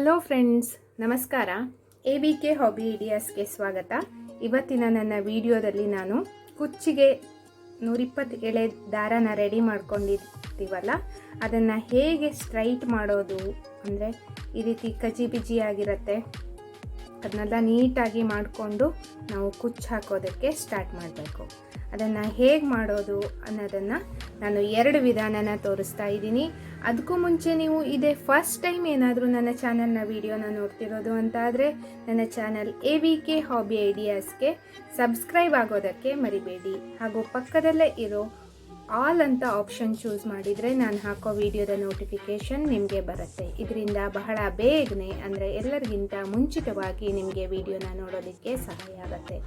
Hello friends, ನಮಸ್ಕಾರ. ABK hobby ಐಡಿಯಾಸ್ಗೆ ಸ್ವಾಗತ. ಇವತ್ತಿನ ನನ್ನ ವಿಡಿಯೋದಲ್ಲಿ ನಾನು ಕುಚ್ಚಿಗೆ 120 ಎಳೆ ದಾರನ ರೆಡಿ ಮಾಡ್ಕೊಂಡಿರ್ತೀವಲ್ಲ, ಅದನ್ನು ಹೇಗೆ ಸ್ಟ್ರೈಟ್ ಮಾಡೋದು ಅಂದರೆ ಈ ರೀತಿ ಕಜಿ ಬಿಜಿ ಆಗಿರುತ್ತೆ, ಅದನ್ನೆಲ್ಲ ನೀಟಾಗಿ ಮಾಡಿಕೊಂಡು ನಾವು ಕುಚ್ಚು ಹಾಕೋದಕ್ಕೆ ಸ್ಟಾರ್ಟ್ ಮಾಡಬೇಕು. ಅದನ್ನು ಹೇಗೆ ಮಾಡೋದು ಅನ್ನೋದನ್ನು ನಾನು 2 ವಿಧಾನನ ತೋರಿಸ್ತಾ ಇದ್ದೀನಿ. ಅದಕ್ಕೂ ಮುಂಚೆ ನೀವು ಇದೇ ಫಸ್ಟ್ ಟೈಮ್ ಏನಾದರೂ ನನ್ನ ಚಾನಲ್ನ ವಿಡಿಯೋನ ನೋಡ್ತಿರೋದು ಅಂತ ಆದರೆ ನನ್ನ ಚಾನಲ್ ABK ಹಾಬಿ ಐಡಿಯಾಸ್ಗೆ ಸಬ್ಸ್ಕ್ರೈಬ್ ಆಗೋದಕ್ಕೆ ಮರಿಬೇಡಿ. ಹಾಗೂ ಪಕ್ಕದಲ್ಲೇ ಇರೋ ಆಲ್ ಅಂತ ಆಪ್ಷನ್ ಚೂಸ್ ಮಾಡಿದರೆ ನಾನು ಹಾಕೋ ವಿಡಿಯೋದ ನೋಟಿಫಿಕೇಷನ್ ನಿಮಗೆ ಬರುತ್ತೆ. ಇದರಿಂದ ಬಹಳ ಬೇಗನೆ ಅಂದರೆ ಎಲ್ಲರಿಗಿಂತ ಮುಂಚಿತವಾಗಿ ನಿಮಗೆ ವಿಡಿಯೋನ ನೋಡೋದಕ್ಕೆ ಸಹಾಯ ಆಗುತ್ತೆ.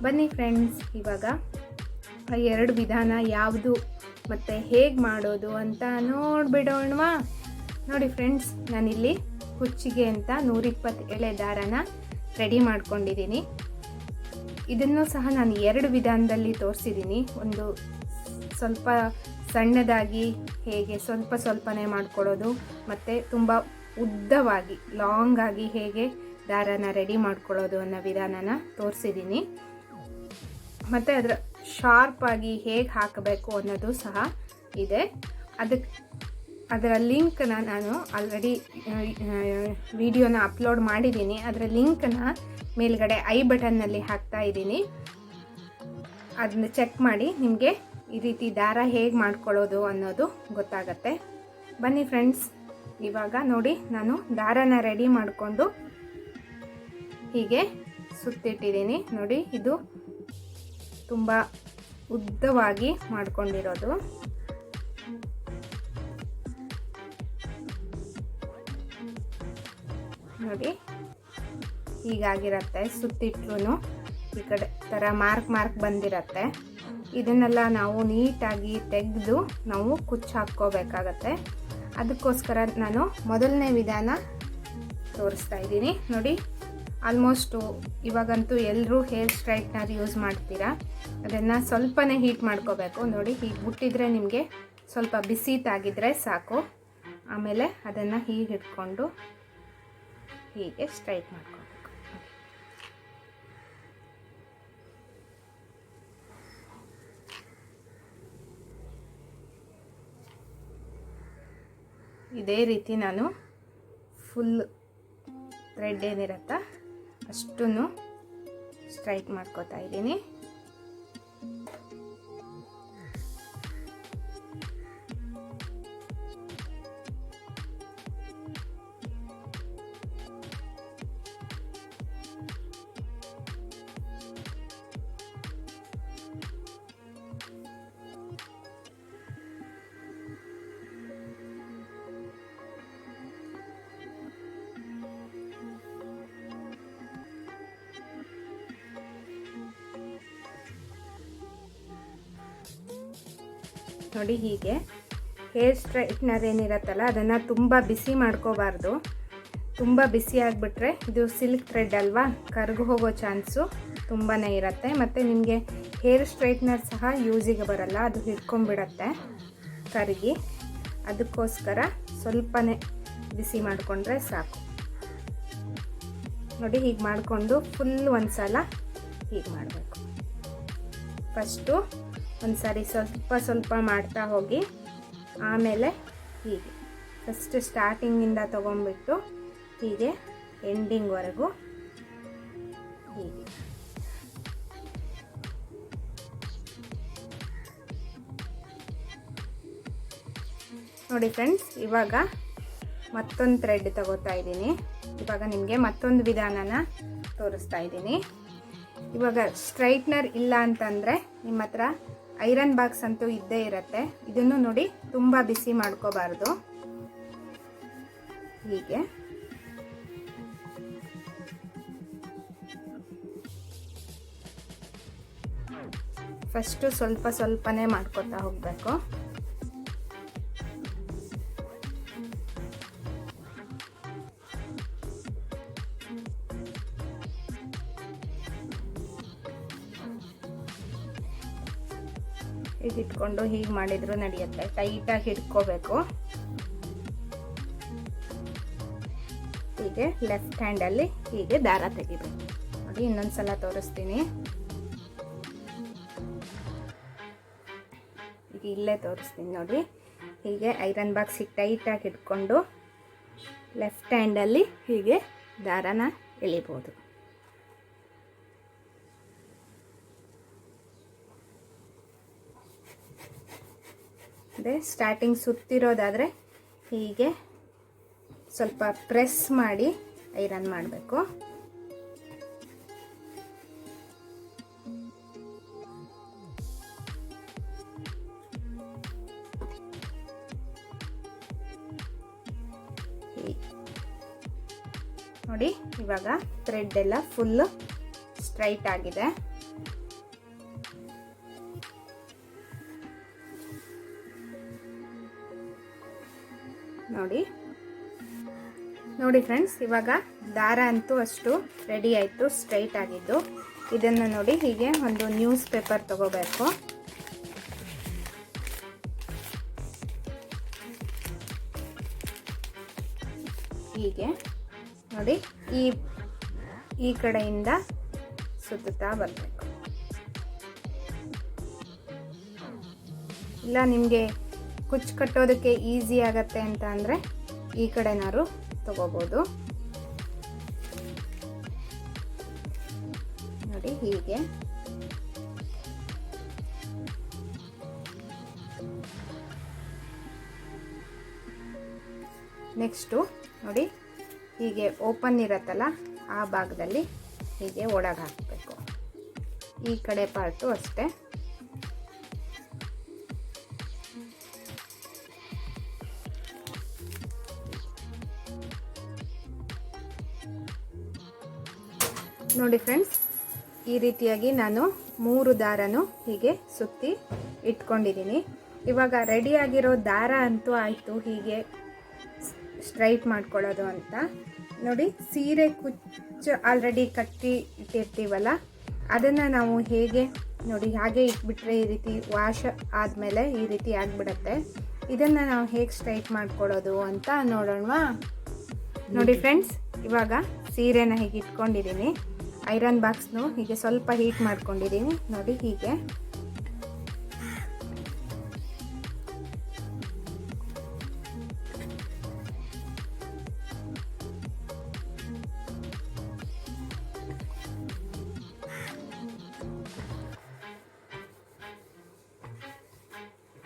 ಬನ್ನಿ ಫ್ರೆಂಡ್ಸ್, ಇವಾಗ 2 ವಿಧಾನ ಯಾವುದು ಮತ್ತು ಹೇಗೆ ಮಾಡೋದು ಅಂತ ನೋಡಿಬಿಡೋಣವಾ. ನೋಡಿ ಫ್ರೆಂಡ್ಸ್, ನಾನಿಲ್ಲಿ ಕುಚ್ಚಿಗೆ ಅಂತ 120 ಎಳೆ ದಾರನ ರೆಡಿ ಮಾಡ್ಕೊಂಡಿದ್ದೀನಿ. ಇದನ್ನು ಸಹ ನಾನು 2 ವಿಧಾನದಲ್ಲಿ ತೋರಿಸಿದ್ದೀನಿ. ಒಂದು ಸ್ವಲ್ಪ ಸಣ್ಣದಾಗಿ ಹೇಗೆ ಸ್ವಲ್ಪನೇ ಮಾಡ್ಕೊಳ್ಳೋದು, ಮತ್ತು ತುಂಬ ಉದ್ದವಾಗಿ ಲಾಂಗ್ ಆಗಿ ಹೇಗೆ ದಾರನ ರೆಡಿ ಮಾಡ್ಕೊಳ್ಳೋದು ಅನ್ನೋ ವಿಧಾನನ ತೋರಿಸಿದ್ದೀನಿ. ಮತ್ತು ಶಾರ್ಪಾಗಿ ಹೇಗೆ ಹಾಕಬೇಕು ಅನ್ನೋದು ಸಹ ಇದೆ. ಅದರ ಲಿಂಕ್ನ ನಾನು ಆಲ್ರೆಡಿ ವಿಡಿಯೋನ ಅಪ್ಲೋಡ್ ಮಾಡಿದ್ದೀನಿ. ಅದರ ಲಿಂಕ್ನ ಮೇಲ್ಗಡೆ ಐ ಬಟನ್ನಲ್ಲಿ ಹಾಕ್ತಾ ಇದ್ದೀನಿ. ಅದನ್ನ ಚೆಕ್ ಮಾಡಿ ನಿಮಗೆ ಈ ರೀತಿ ದಾರ ಹೇಗೆ ಮಾಡ್ಕೊಳ್ಳೋದು ಅನ್ನೋದು ಗೊತ್ತಾಗತ್ತೆ. ಬನ್ನಿ ಫ್ರೆಂಡ್ಸ್, ಇವಾಗ ನೋಡಿ, ನಾನು ದಾರನ ರೆಡಿ ಮಾಡಿಕೊಂಡು ಹೀಗೆ ಸುತ್ತಿಟ್ಟಿದ್ದೀನಿ. ನೋಡಿ, ಇದು ತುಂಬ ಉದ್ದವಾಗಿ ಮಾಡ್ಕೊಂಡಿರೋದು. ನೋಡಿ, ಹೀಗಾಗಿರುತ್ತೆ. ಸುತ್ತಿಟ್ರು ಈ ಕಡೆ ಥರ ಮಾರ್ಕ್ ಬಂದಿರತ್ತೆ. ಇದನ್ನೆಲ್ಲ ನಾವು ನೀಟಾಗಿ ತೆಗೆದು ನಾವು ಕುಚ್ಚು ಹಾಕ್ಕೋಬೇಕಾಗತ್ತೆ. ಅದಕ್ಕೋಸ್ಕರ ನಾನು ಮೊದಲನೇ ವಿಧಾನ ತೋರಿಸ್ತಾ ಇದ್ದೀನಿ. ನೋಡಿ, ಆಲ್ಮೋಸ್ಟು ಇವಾಗಂತೂ ಎಲ್ಲರೂ ಹೇರ್ ಸ್ಟ್ರೈಟ್ನರ್ ಯೂಸ್ ಮಾಡ್ತೀರಾ. ಅದನ್ನು ಸ್ವಲ್ಪನೇ ಹೀಟ್ ಮಾಡ್ಕೋಬೇಕು. ನೋಡಿ, ಹೀಗೆ ಬಿಟ್ಟಿದ್ರೆ ನಿಮಗೆ ಸ್ವಲ್ಪ ಬಿಸಿ ತಾಗಿದ್ರೆ ಸಾಕು. ಆಮೇಲೆ ಅದನ್ನು ಹೀಗೆ ಇಟ್ಕೊಂಡು ಹೀಗೆ ಸ್ಟ್ರೈಟ್ ಮಾಡ್ಕೋಬೇಕು. ಇದೇ ರೀತಿ ನಾನು ಫುಲ್ ಥ್ರೆಡ್ ಏನಿರುತ್ತಾ ಅಷ್ಟನ್ನು ಸ್ಟ್ರೈಟ್ ಮಾಡ್ಕೋತಾ ಇದ್ದೀನಿ. ನೋಡಿ, ಹೀಗೆ ಹೇರ್ ಸ್ಟ್ರೈಟ್ನರ್ ಏನಿರತ್ತಲ್ಲ ಅದನ್ನು ತುಂಬ ಬಿಸಿ ಮಾಡ್ಕೋಬಾರ್ದು. ತುಂಬ ಬಿಸಿ ಆಗಿಬಿಟ್ರೆ ಇದು ಸಿಲ್ಕ್ ಥ್ರೆಡ್ ಅಲ್ವಾ, ಕರ್ಗು ಹೋಗೋ ಚಾನ್ಸು ತುಂಬಾ ಇರುತ್ತೆ. ಮತ್ತು ನಿಮಗೆ ಹೇರ್ ಸ್ಟ್ರೈಟ್ನರ್ ಸಹ ಯೂಸಿಗೆ ಬರಲ್ಲ, ಅದು ಹಿಡ್ಕೊಂಡ್ಬಿಡತ್ತೆ ಕರಗಿ. ಅದಕ್ಕೋಸ್ಕರ ಸ್ವಲ್ಪನೇ ಬಿಸಿ ಮಾಡಿಕೊಂಡ್ರೆ ಸಾಕು. ನೋಡಿ, ಹೀಗೆ ಮಾಡಿಕೊಂಡು ಫುಲ್ ಒಂದು ಸಲ ಹೀಗೆ ಮಾಡಬೇಕು. ಫಸ್ಟು ಒಂದು ಸಾರಿ ಸ್ವಲ್ಪ ಮಾಡ್ತಾ ಹೋಗಿ, ಆಮೇಲೆ ಹೀಗೆ ಫಸ್ಟ್ ಸ್ಟಾರ್ಟಿಂಗಿಂದ ತೊಗೊಂಡ್ಬಿಟ್ಟು ಹೀಗೆ ಎಂಡಿಂಗ್ವರೆಗೂ ಹೀಗೆ. ನೋಡಿ ಫ್ರೆಂಡ್ಸ್, ಇವಾಗ ಮತ್ತೊಂದು ಥ್ರೆಡ್ ತಗೋತಾ ಇದ್ದೀನಿ. ಇವಾಗ ನಿಮಗೆ ಮತ್ತೊಂದು ವಿಧಾನನ ತೋರಿಸ್ತಾ ಇದ್ದೀನಿ. ಇವಾಗ ಸ್ಟ್ರೈಟ್ನರ್ ಇಲ್ಲ ಅಂತಂದರೆ ನಿಮ್ಮ ಹತ್ರ ಐರನ್ ಬಾಕ್ಸ್ ಅಂತೂ ಇದ್ದೇ ಇರುತ್ತೆ. ಇದನ್ನು ನೋಡಿ, ತುಂಬ ಬಿಸಿ ಮಾಡ್ಕೋಬಾರ್ದು. ಹೀಗೆ ಫಸ್ಟು ಸ್ವಲ್ಪನೇ ಮಾಡ್ಕೋತಾ ಹೋಗಬೇಕು. ಇಟ್ಕೊಂಡು ಹೀಗೆ ಮಾಡಿದ್ರು ನಡೆಯುತ್ತೆ. ಟೈಟಾಗಿ ಹಿಡ್ಕೋಬೇಕು. ಹೀಗೆ ಲೆಫ್ಟ್ ಹ್ಯಾಂಡಲ್ಲಿ ಹೀಗೆ ದಾರ ತೆಗಿಬೇಕು. ನೋಡಿ ಇನ್ನೊಂದು ಸಲ ತೋರಿಸ್ತೀನಿ. ಈಗ ಇಲ್ಲೇ ತೋರಿಸ್ತೀನಿ ನೋಡಿ. ಹೀಗೆ ಐರನ್ ಬಾಕ್ಸ್ ಟೈಟಾಗಿ ಇಟ್ಕೊಂಡು ಲೆಫ್ಟ್ ಹ್ಯಾಂಡಲ್ಲಿ ಹೀಗೆ ದಾರನ ಎಳಿಬೋದು. ಅದೇ ಸ್ಟಾರ್ಟಿಂಗ್ ಸುತ್ತಿರೋದಾದರೆ ಹೀಗೆ ಸ್ವಲ್ಪ ಪ್ರೆಸ್ ಮಾಡಿ ಐರನ್ ಮಾಡಬೇಕು. ನೋಡಿ ಇವಾಗ ಥ್ರೆಡ್ ಎಲ್ಲ ಫುಲ್ ಸ್ಟ್ರೈಟ್ ಆಗಿದೆ. ನೋಡಿ ಫ್ರೆಂಡ್ಸ್, ಇವಾಗ ದಾರ ಅಂತೂ ಅಷ್ಟು ರೆಡಿ ಆಯಿತು, ಸ್ಟ್ರೈಟ್ ಆಗಿದ್ದು. ಇದನ್ನು ನೋಡಿ ಹೀಗೆ ಒಂದು ನ್ಯೂಸ್ ಪೇಪರ್ ತಗೋಬೇಕು. ಹೀಗೆ ನೋಡಿ ಈ ಕಡೆಯಿಂದ ಸುತ್ತುತ್ತಾ ಬರಬೇಕು. ಇಲ್ಲ ನಿಮಗೆ ಕುಚ್ಚು ಕಟ್ಟೋದಕ್ಕೆ ಈಸಿ ಆಗತ್ತೆ ಅಂತ ಅಂದರೆ ಈ ಕಡೆನಾರು ತಗೋಬೋದು. ನೋಡಿ ಹೀಗೆ ನೆಕ್ಸ್ಟು ನೋಡಿ ಹೀಗೆ ಓಪನ್ ಇರತ್ತಲ್ಲ ಆ ಭಾಗದಲ್ಲಿ ಹೀಗೆ ಒಳಗೆ ಹಾಕಬೇಕು. ಈ ಕಡೆ ಪಾರ್ಟು ಅಷ್ಟೇ. ನೋಡಿ ಫ್ರೆಂಡ್ಸ್, ಈ ರೀತಿಯಾಗಿ ನಾನು 3 ದಾರನೂ ಹೀಗೆ ಸುತ್ತಿ ಇಟ್ಕೊಂಡಿದ್ದೀನಿ. ಇವಾಗ ರೆಡಿಯಾಗಿರೋ ದಾರ ಅಂತೂ ಆಯಿತು ಹೀಗೆ ಸ್ಟ್ರೈಟ್ ಮಾಡ್ಕೊಳ್ಳೋದು ಅಂತ. ನೋಡಿ ಸೀರೆ ಕುಚ್ಚು ಆಲ್ರೆಡಿ ಕಟ್ಟಿ ಇಟ್ಟಿರ್ತೀವಲ್ಲ, ಅದನ್ನು ನಾವು ಹೇಗೆ ನೋಡಿ ಹಾಗೆ ಇಟ್ಬಿಟ್ರೆ ಈ ರೀತಿ ವಾಶ್ ಆದಮೇಲೆ ಈ ರೀತಿ ಆಗಿಬಿಡತ್ತೆ. ಇದನ್ನು ನಾವು ಹೇಗೆ ಸ್ಟ್ರೈಟ್ ಮಾಡ್ಕೊಳ್ಳೋದು ಅಂತ ನೋಡೋಣವಾ? ನೋಡಿ ಫ್ರೆಂಡ್ಸ್, ಇವಾಗ ಸೀರೆನ ಹೀಗೆ ಇಟ್ಕೊಂಡಿದ್ದೀನಿ. ಐರನ್ ಬಾಕ್ಸ್ನು ಹೀಗೆ ಸ್ವಲ್ಪ ಹೀಟ್ ಮಾಡ್ಕೊಂಡಿದ್ದೀನಿ. ನೋಡಿ ಹೀಗೆ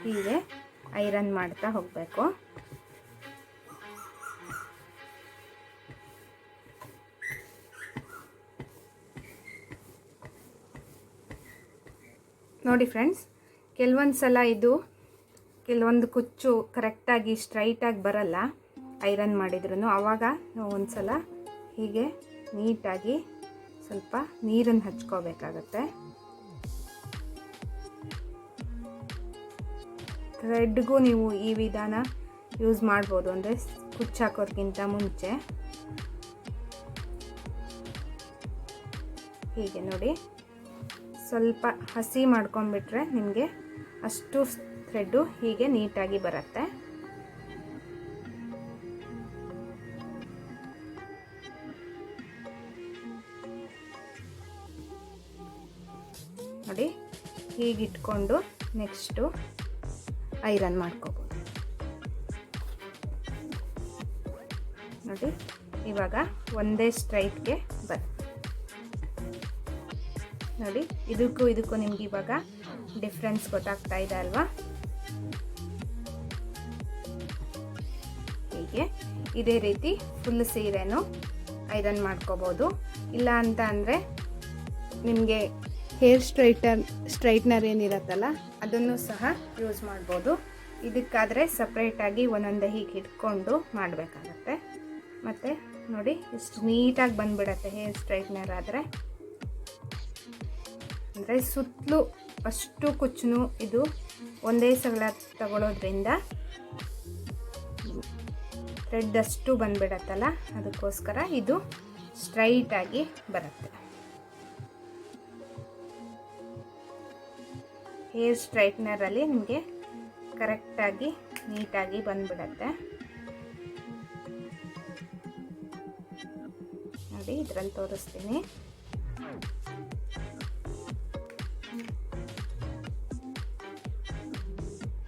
ಹೀಗೆ ಐರನ್ ಮಾಡ್ತಾ ಹೋಗಬೇಕು. ನೋಡಿ ಫ್ರೆಂಡ್ಸ್, ಕೆಲವೊಂದು ಸಲ ಕೆಲವೊಂದು ಕುಚ್ಚು ಕರೆಕ್ಟಾಗಿ ಸ್ಟ್ರೈಟಾಗಿ ಬರಲ್ಲ ಐರನ್ ಮಾಡಿದ್ರೂ. ಆವಾಗ ನಾವು ಒಂದು ಸಲ ಹೀಗೆ ನೀಟಾಗಿ ಸ್ವಲ್ಪ ನೀರನ್ನು ಹಚ್ಕೋಬೇಕಾಗತ್ತೆ. ಥ್ರೆಡ್ಗೂ ನೀವು ಈ ವಿಧಾನ ಯೂಸ್ ಮಾಡ್ಬೋದು, ಅಂದರೆ ಕುಚ್ಚು ಹಾಕೋದ್ಕಿಂತ ಮುಂಚೆ. ಹೀಗೆ ನೋಡಿ ಸ್ವಲ್ಪ ಹಸಿ ಮಾಡ್ಕೊಂಡ್ಬಿಟ್ರೆ ನಿಮಗೆ ಅಷ್ಟು ಥ್ರೆಡ್ಡು ಹೀಗೆ ನೀಟಾಗಿ ಬರುತ್ತೆ. ನೋಡಿ ಹೀಗಿಟ್ಕೊಂಡು ನೆಕ್ಸ್ಟು ಐರನ್ ಮಾಡ್ಕೋಬೋದು. ನೋಡಿ ಇವಾಗ ಒಂದೇ ಸ್ಟ್ರೈಟ್ಗೆ ನೋಡಿ ಇದಕ್ಕೂ ನಿಮ್ಗೆ ಇವಾಗ ಡಿಫ್ರೆನ್ಸ್ ಗೊತ್ತಾಗ್ತಾ ಇದೆ ಅಲ್ವಾ? ಹೀಗೆ ಇದೇ ರೀತಿ ಫುಲ್ ಸೀರೆನೂ ಐರನ್ ಮಾಡ್ಕೋಬೋದು. ಇಲ್ಲ ಅಂತ ಅಂದರೆ ನಿಮಗೆ ಹೇರ್ ಸ್ಟ್ರೈಟ್ನರ್ ಏನಿರತ್ತಲ್ಲ ಅದನ್ನು ಸಹ ಯೂಸ್ ಮಾಡ್ಬೋದು. ಇದಕ್ಕಾದರೆ ಸಪ್ರೇಟಾಗಿ ಒಂದೊಂದೇ ಹೀಗೆ ಇಟ್ಕೊಂಡು ಮಾಡಬೇಕಾಗತ್ತೆ. ಮತ್ತು ನೋಡಿ ಇಷ್ಟು ನೀಟಾಗಿ ಬಂದುಬಿಡತ್ತೆ ಹೇರ್ ಸ್ಟ್ರೈಟ್ನರ್ ಆದರೆ. ಅಂದರೆ ಸುತ್ತಲೂ ಅಷ್ಟು ಕುಚ್ಚು ಇದು ಒಂದೇ ಸಲ ತಗೊಳ್ಳೋದ್ರಿಂದ ಥ್ರೆಡ್ ಅಷ್ಟು ಬಂದುಬಿಡತ್ತಲ್ಲ, ಅದಕ್ಕೋಸ್ಕರ ಇದು ಸ್ಟ್ರೈಟಾಗಿ ಬರುತ್ತೆ. ಹೇರ್ ಸ್ಟ್ರೈಟ್ನರಲ್ಲಿ ನಿಮಗೆ ಕರೆಕ್ಟಾಗಿ ನೀಟಾಗಿ ಬಂದುಬಿಡತ್ತೆ. ನೋಡಿ ಇದರಲ್ಲಿ ತೋರಿಸ್ತೀನಿ.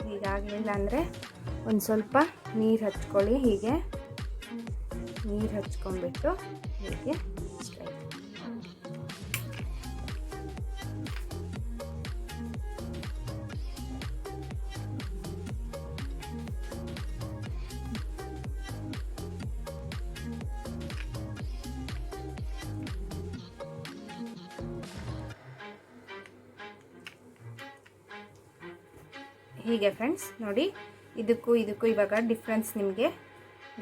ಹೀಗಾಗಲಿಲ್ಲ ಅಂದರೆ ಒಂದು ಸ್ವಲ್ಪ ನೀರು ಹಚ್ಕೊಳ್ಳಿ. ಹೀಗೆ ನೀರು ಹಚ್ಕೊಂಡ್ಬಿಟ್ಟು ಹೀಗೆ ಸ್ಟ್ರೈಟ್. ಹೀಗೆ ಫ್ರೆಂಡ್ಸ್ ನೋಡಿ, ಇದಕ್ಕೂ ಇವಾಗ ಡಿಫ್ರೆನ್ಸ್ ನಿಮಗೆ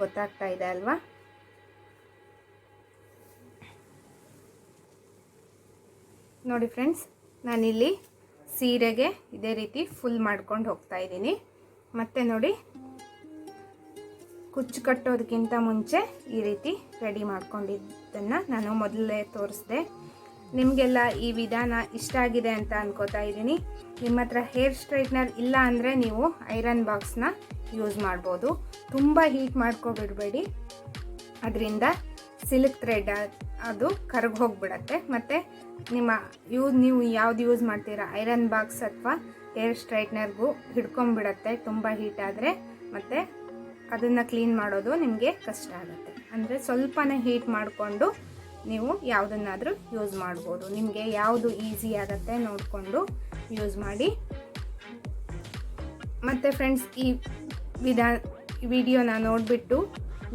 ಗೊತ್ತಾಗ್ತಾ ಇದೆ ಅಲ್ವಾ? ನೋಡಿ ಫ್ರೆಂಡ್ಸ್, ನಾನಿಲ್ಲಿ ಸೀರೆಗೆ ಇದೇ ರೀತಿ ಫುಲ್ ಮಾಡ್ಕೊಂಡು ಹೋಗ್ತಾ ಇದ್ದೀನಿ. ಮತ್ತು ನೋಡಿ, ಕುಚ್ಚು ಕಟ್ಟೋದಕ್ಕಿಂತ ಮುಂಚೆ ಈ ರೀತಿ ರೆಡಿ ಮಾಡ್ಕೊಂಡಿದ್ದನ್ನು ನಾನು ಮೊದಲೇ ತೋರಿಸಿದೆ. ನಿಮಗೆಲ್ಲ ಈ ವಿಧಾನ ಇಷ್ಟ ಆಗಿದೆ ಅಂತ ಅನ್ಕೋತಾ ಇದ್ದೀನಿ. ನಿಮ್ಮ ಹತ್ರ ಹೇರ್ ಸ್ಟ್ರೈಟ್ನರ್ ಇಲ್ಲ ಅಂದರೆ ನೀವು ಐರನ್ ಬಾಕ್ಸ್ನ ಯೂಸ್ ಮಾಡ್ಬೋದು. ತುಂಬ ಹೀಟ್ ಮಾಡ್ಕೊಬಿಡಬೇಡಿ, ಅದರಿಂದ ಸಿಲ್ಕ್ ಥ್ರೆಡ್ ಅದು ಕರಗಿ ಹೋಗಿಬಿಡತ್ತೆ. ಮತ್ತು ನೀವು ಯಾವ್ದು ಯೂಸ್ ಮಾಡ್ತೀರಾ, ಐರನ್ ಬಾಕ್ಸ್ ಅಥವಾ ಹೇರ್ ಸ್ಟ್ರೈಟ್ನರ್ಗೂ ಹಿಡ್ಕೊಂಬಿಡತ್ತೆ ತುಂಬ ಹೀಟ್ ಆದರೆ. ಮತ್ತು ಅದನ್ನು ಕ್ಲೀನ್ ಮಾಡೋದು ನಿಮಗೆ ಕಷ್ಟ ಆಗುತ್ತೆ. ಅಂದರೆ ಸ್ವಲ್ಪನೇ ಹೀಟ್ ಮಾಡಿಕೊಂಡು ನೀವು ಯಾವುದನ್ನಾದರೂ ಯೂಸ್ ಮಾಡ್ಬೋದು. ನಿಮಗೆ ಯಾವುದು ಈಸಿ ಆಗುತ್ತೆ ನೋಡಿಕೊಂಡು ಯೂಸ್ ಮಾಡಿ. ಮತ್ತು ಫ್ರೆಂಡ್ಸ್, ಈ ವಿಡಿಯೋನ ನೋಡಿಬಿಟ್ಟು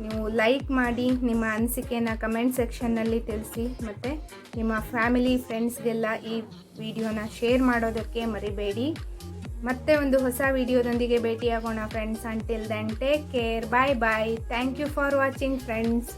ನೀವು ಲೈಕ್ ಮಾಡಿ, ನಿಮ್ಮ ಅನಿಸಿಕೆನ ಕಮೆಂಟ್ ಸೆಕ್ಷನ್ನಲ್ಲಿ ತಿಳಿಸಿ. ಮತ್ತು ನಿಮ್ಮ ಫ್ಯಾಮಿಲಿ ಫ್ರೆಂಡ್ಸ್ಗೆಲ್ಲ ಈ ವಿಡಿಯೋನ ಶೇರ್ ಮಾಡೋದಕ್ಕೆ ಮರಿಬೇಡಿ. ಮತ್ತೆ ಒಂದು ಹೊಸ ವಿಡಿಯೋದೊಂದಿಗೆ ಭೇಟಿಯಾಗೋಣ friends. Until then take care, bye bye. Thank you for watching friends.